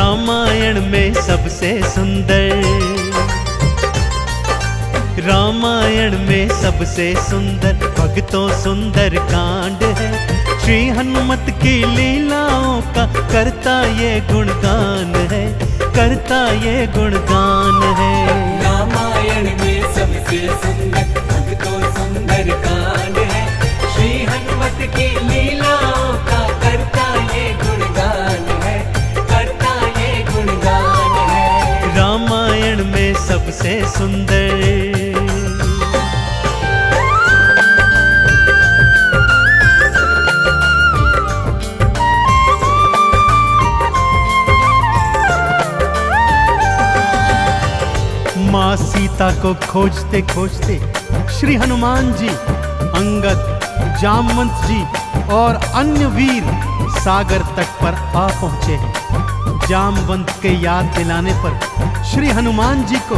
रामायण में सबसे सुंदर, रामायण में सबसे सुंदर भक्तों सुंदर कांड है। श्री हनुमत की लीलाओं का करता ये गुणगान है, करता ये गुणगान है। रामायण में सबसे सुंदर भक्तों सुंदर कांड है। श्री हनुमत की लीलाओं का करता ये गुणगान है, करता ये गुणगान है। रामायण में सबसे सुंदर। माँ सीता को खोजते खोजते श्री हनुमान जी, अंगद, जामवंत जी और अन्य वीर सागर तट पर आ पहुंचे हैं। जामवंत के याद दिलाने पर श्री हनुमान जी को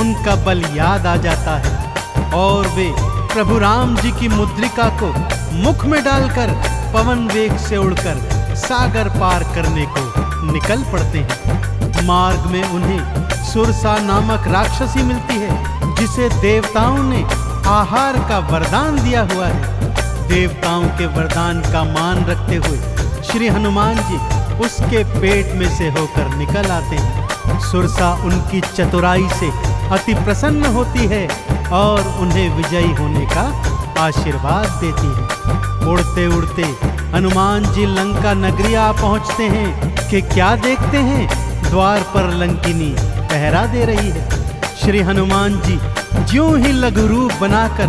उनका बल याद आ जाता है और वे प्रभु राम जी की मुद्रिका को मुख में डालकर पवन वेग से उड़कर सागर पार करने को निकल पड़ते हैं। मार्ग में उन्हें सुरसा नामक राक्षसी मिलती है, जिसे देवताओं ने आहार का वरदान दिया हुआ है। देवताओं के वरदान का मान रखते हुए श्री हनुमान जी उसके पेट में से होकर निकल आते हैं। सुरसा उनकी चतुराई से अति प्रसन्न होती है और उन्हें विजयी होने का आशीर्वाद देती है। उड़ते उड़ते हनुमान जी लंका नगरी आ पहुंचते हैं कि क्या देखते हैं, द्वार पर लंकिनी पहरा दे रही है। श्री हनुमान जी ज्यों ही लघु रूप बनाकर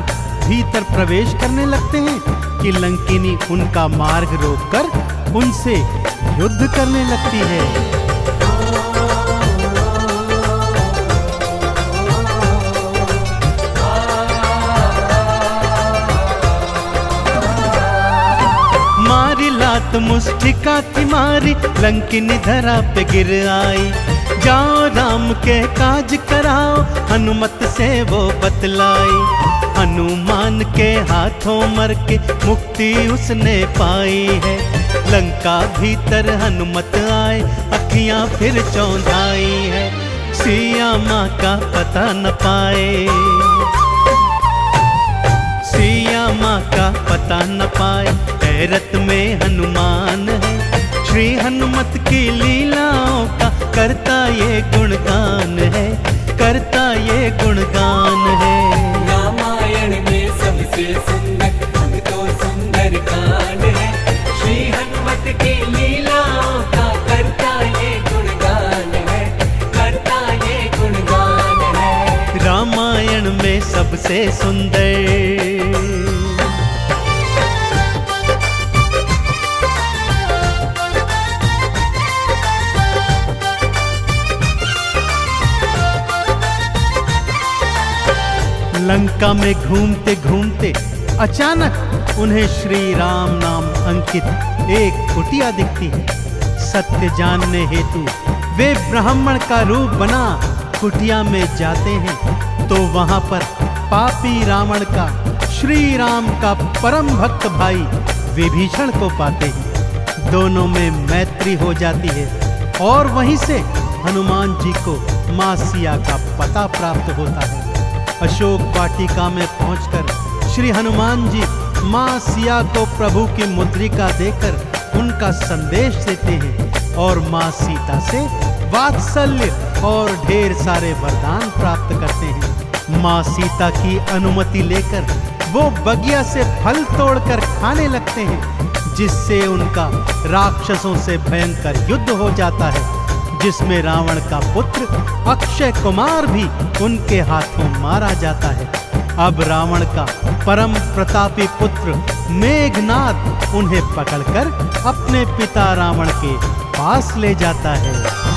भीतर प्रवेश करने लगते हैं कि लंकिनी उनका मार्ग रोककर उनसे युद्ध करने लगती है। मारी लात मुष्टिका की मारी, लंकिनी धरा पे गिर आई। जाओ राम के काज कराओ, हनुमत से वो बतलाई। हनुमान के हाथों मर के मुक्ति उसने पाई है। लंका भीतर हनुमत आए, अखियां फिर चौंधाई है। सिया माँ का पता न पाए, सिया माँ का पता न पाए, हैरत में हनुमान है। श्री हनुमत की लीलाओं का करता ये गुणगान है, करता ये गुणगान है। रामायण में सबसे सुंदर भक्तों सुंदर कांड है। श्री हनुमत की लीलाओं का करता ये गुणगान है, करता ये गुणगान है। रामायण में सबसे सुंदर। लंका में घूमते घूमते अचानक उन्हें श्री राम नाम अंकित एक कुटिया दिखती है। सत्य जानने हेतु वे ब्राह्मण का रूप बना कुटिया में जाते हैं तो वहां पर पापी रावण का श्री राम का परम भक्त भाई विभीषण को पाते हैं। दोनों में मैत्री हो जाती है और वहीं से हनुमान जी को माँ सिया का पता प्राप्त होता है। अशोक वाटिका में पहुंचकर श्री हनुमान जी माँ सिया को प्रभु की मुद्रिका देकर उनका संदेश देते हैं और माँ सीता से वात्सल्य और ढेर सारे वरदान प्राप्त करते हैं। माँ सीता की अनुमति लेकर वो बगिया से फल तोड़कर खाने लगते हैं, जिससे उनका राक्षसों से भयंकर युद्ध हो जाता है, जिसमें रावण का पुत्र अक्षय कुमार भी उनके हाथों मारा जाता है। अब रावण का परम प्रतापी पुत्र मेघनाद उन्हें पकड़कर अपने पिता रावण के पास ले जाता है।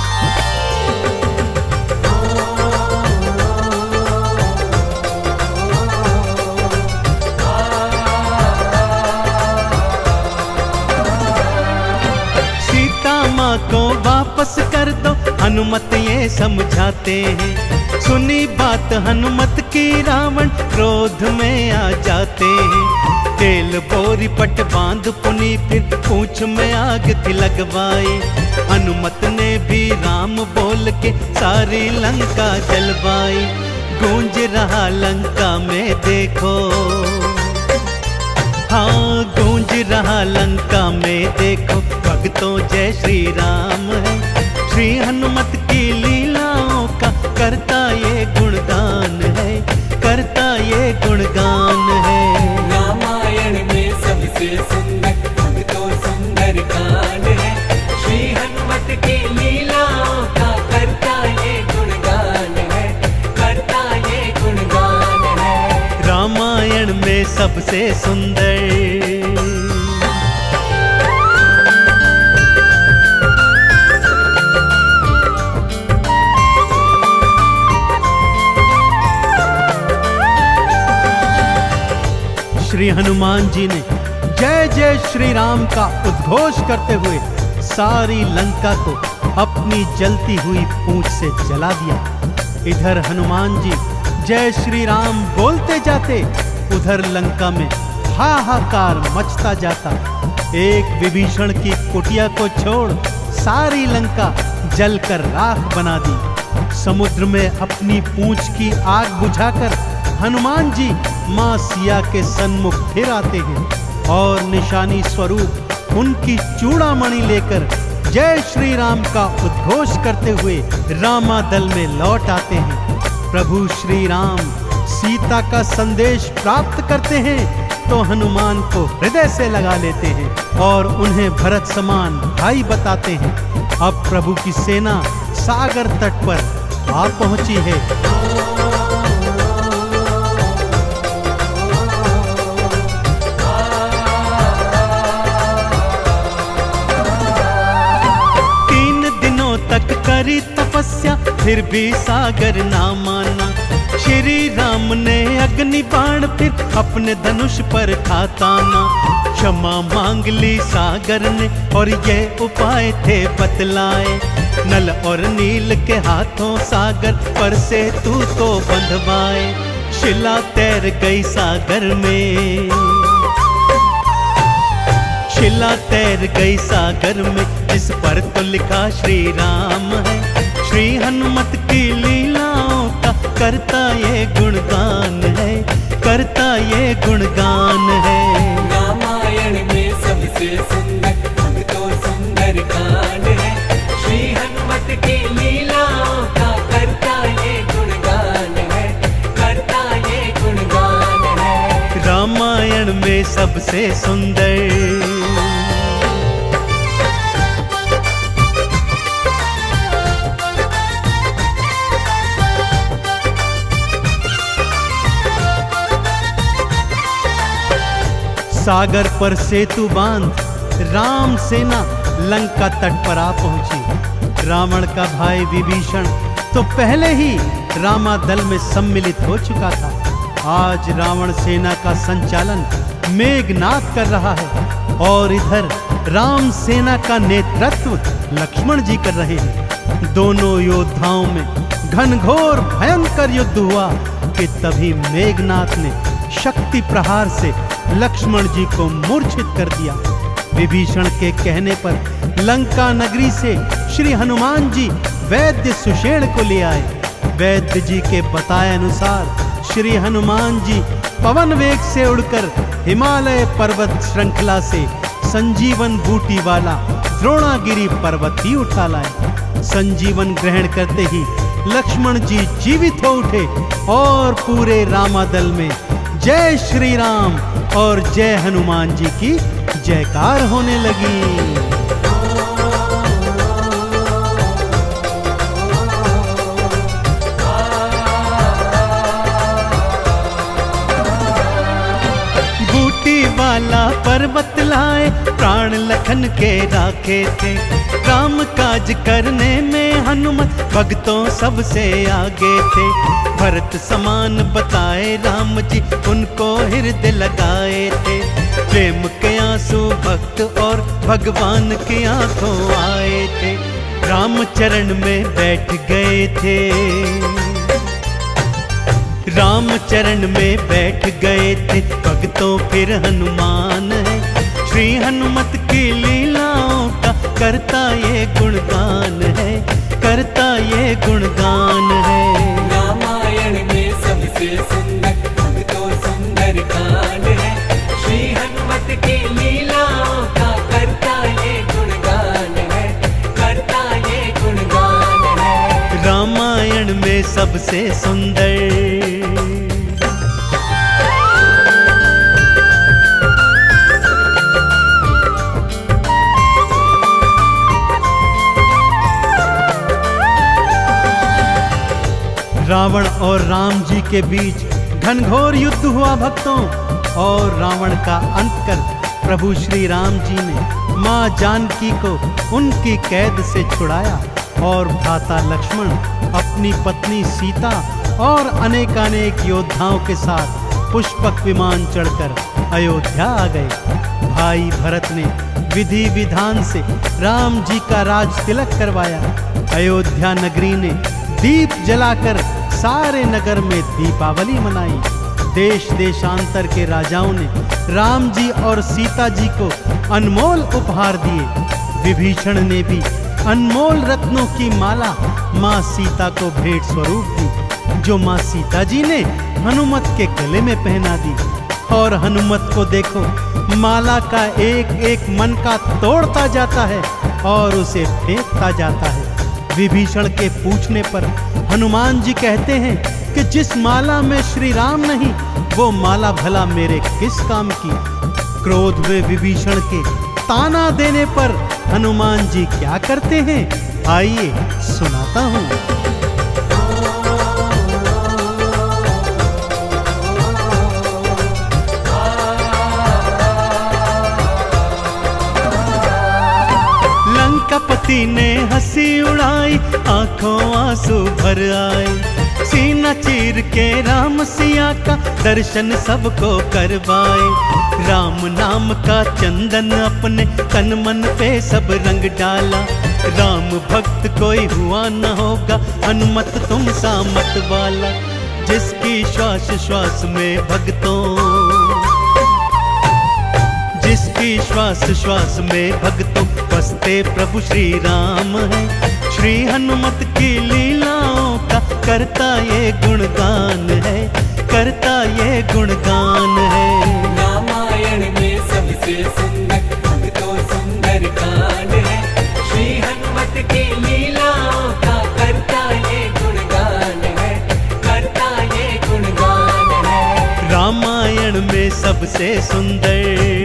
माँ को वापस कर दो, हनुमत ये समझाते हैं। सुनी बात हनुमत की रावण क्रोध में आ जाते हैं। तेल बोरी पट बांध पुनी फिर पूंछ में आग थी लगवाई। हनुमत ने भी खोल के सारी लंका जलवाई। गूंज रहा लंका में देखो, हाँ गूंज रहा लंका में देखो, भक्तों जय श्री राम है। श्री हनुमत की लीलाओं का करता ये गुणगान है, करता ये गुणगान है। रामायण में सबसे सुंदर भक्तों सुंदर कांड है। श्री हनुमत की लीलाओं का करता ये गुणगान है, करता ये गुणगान है। रामायण में सबसे सुंदर। श्री हनुमान जी ने जय जय श्री राम का उद्घोष करते हुए सारी लंका को अपनी जलती हुई पूंछ से जला दिया। इधर हनुमान जी जय श्री राम बोलते जाते, उधर लंका में हाहाकार मचता जाता। एक विभीषण की कुटिया को छोड़ सारी लंका जलकर राख बना दी। समुद्र में अपनी पूंछ की आग बुझाकर हनुमान जी मां सिया के सन्मुख फिर आते हैं और निशानी स्वरूप उनकी चूड़ामणि लेकर जय श्री राम का उद्घोष करते हुए रामादल में लौट आते हैं। प्रभु श्री राम सीता का संदेश प्राप्त करते हैं तो हनुमान को हृदय से लगा लेते हैं और उन्हें भरत समान भाई बताते हैं। अब प्रभु की सेना सागर तट पर आ पहुंची है। तक करी तपस्या फिर भी सागर ना माना। श्री राम ने अग्नि बाण फिर अपने धनुष पर खाताना। क्षमा मांग ली सागर ने और ये उपाय थे बतलाए। नल और नील के हाथों सागर पर से तू तो बंधवाए। शिला तैर गई सागर में, शिला तैर गई सागर में, जिस पर तो लिखा श्री राम है। श्री हनुमत की लीलाओं का करता ये गुणगान है, करता ये गुणगान है। रामायण में सबसे सुंदर भक्तों सुंदर कांड है। श्री हनुमत की लीलाओं का करता ये गुणगान है, करता ये गुणगान है। रामायण में सबसे सुंदर। सागर पर सेतु बांध राम सेना लंका तट पर आ पहुंची। रावण का भाई विभीषण तो पहले ही रामादल में सम्मिलित हो चुका था। आज रावण सेना का संचालन मेघनाद कर रहा है और इधर राम सेना का नेतृत्व लक्ष्मण जी कर रहे हैं। दोनों योद्धाओं में घनघोर भयंकर युद्ध हुआ कि तभी मेघनाद ने शक्ति प्रहार से लक्ष्मण जी को मूर्छित कर दिया। विभीषण के कहने पर लंका नगरी से श्री हनुमान जी वैद्य सुषेण को ले आए। वैद्य जी के बताए अनुसार श्री हनुमान जी पवन वेग से उड़कर हिमालय पर्वत श्रृंखला से संजीवन बूटी वाला द्रोणागिरी पर्वत ही उठा लाए। संजीवन ग्रहण करते ही लक्ष्मण जी जीवित हो उठे और पूरे रामादल में जय श्री राम और जय हनुमान जी की जयकार होने लगी। वाला पर्वत लाए प्राण लखन के राखे थे। काम काज करने में हनुमत भक्तों सबसे आगे थे। भरत समान बताए राम जी उनको हृदय लगाए थे। प्रेम के आंसू भक्त और भगवान की आंखों आए थे। राम चरण में बैठ गए थे। राम चरण में बैठ गए थे भक्तों फिर हनुमान है। श्री हनुमत की लीलाओं का करता ये गुणगान है, करता ये गुणगान है। रामायण में सबसे सुंदर भक्तों सुंदर कांड है। श्री हनुमत की लीलाओं का करता ये गुणगान है, करता ये गुणगान है। रामायण में सबसे सुंदर। रावण और राम जी के बीच घनघोर युद्ध हुआ भक्तों, और रावण का अंत कर प्रभु श्री राम जी ने मां जानकी को उनकी कैद से छुड़ाया, और भ्राता लक्ष्मण अपनी पत्नी सीता और अनेकानेक योद्धाओं के साथ पुष्पक विमान चढ़कर अयोध्या आ गए। भाई भरत ने विधि विधान से राम जी का राज तिलक करवाया। अयोध्या नगरी ने दीप जलाकर सारे नगर में दीपावली मनाई। देश देशांतर के राजाओं ने राम जी और सीता जी को अनमोल उपहार दिए। विभीषण ने भी अनमोल रत्नों की माला मां सीता को भेंट स्वरूप दी, जो मां सीता जी ने हनुमत के गले में पहना दी। और हनुमत को देखो, माला का एक एक मन का तोड़ता जाता है और उसे फेंकता जाता है। विभीषण के पूछने पर हनुमान जी कहते हैं कि जिस माला में श्री राम नहीं, वो माला भला मेरे किस काम की। क्रोध में विभीषण के ताना देने पर हनुमान जी क्या करते हैं, आइए सुनाता हूं। लंकापति ने हंसी उड़ाई, आंखों आंसू भर आए। सीना चीर के राम सिया का दर्शन सबको करवाए। राम नाम का चंदन अपने तन मन पे सब रंग डाला। राम भक्त कोई हुआ न होगा, हनुमत तुम सा मत वाला। जिसकी श्वास श्वास में भक्तों, जिसकी श्वास श्वास में भक्तों बसते प्रभु श्री राम है। श्री हनुमत की लीलाओं का करता ये गुणगान है, करता ये गुणगान है। रामायण में सबसे सुंदर भक्तों सुंदर कांड है। श्री हनुमत की लीलाओं का करता ये गुणगान है, करता ये गुणगान है। रामायण में सबसे सुंदर।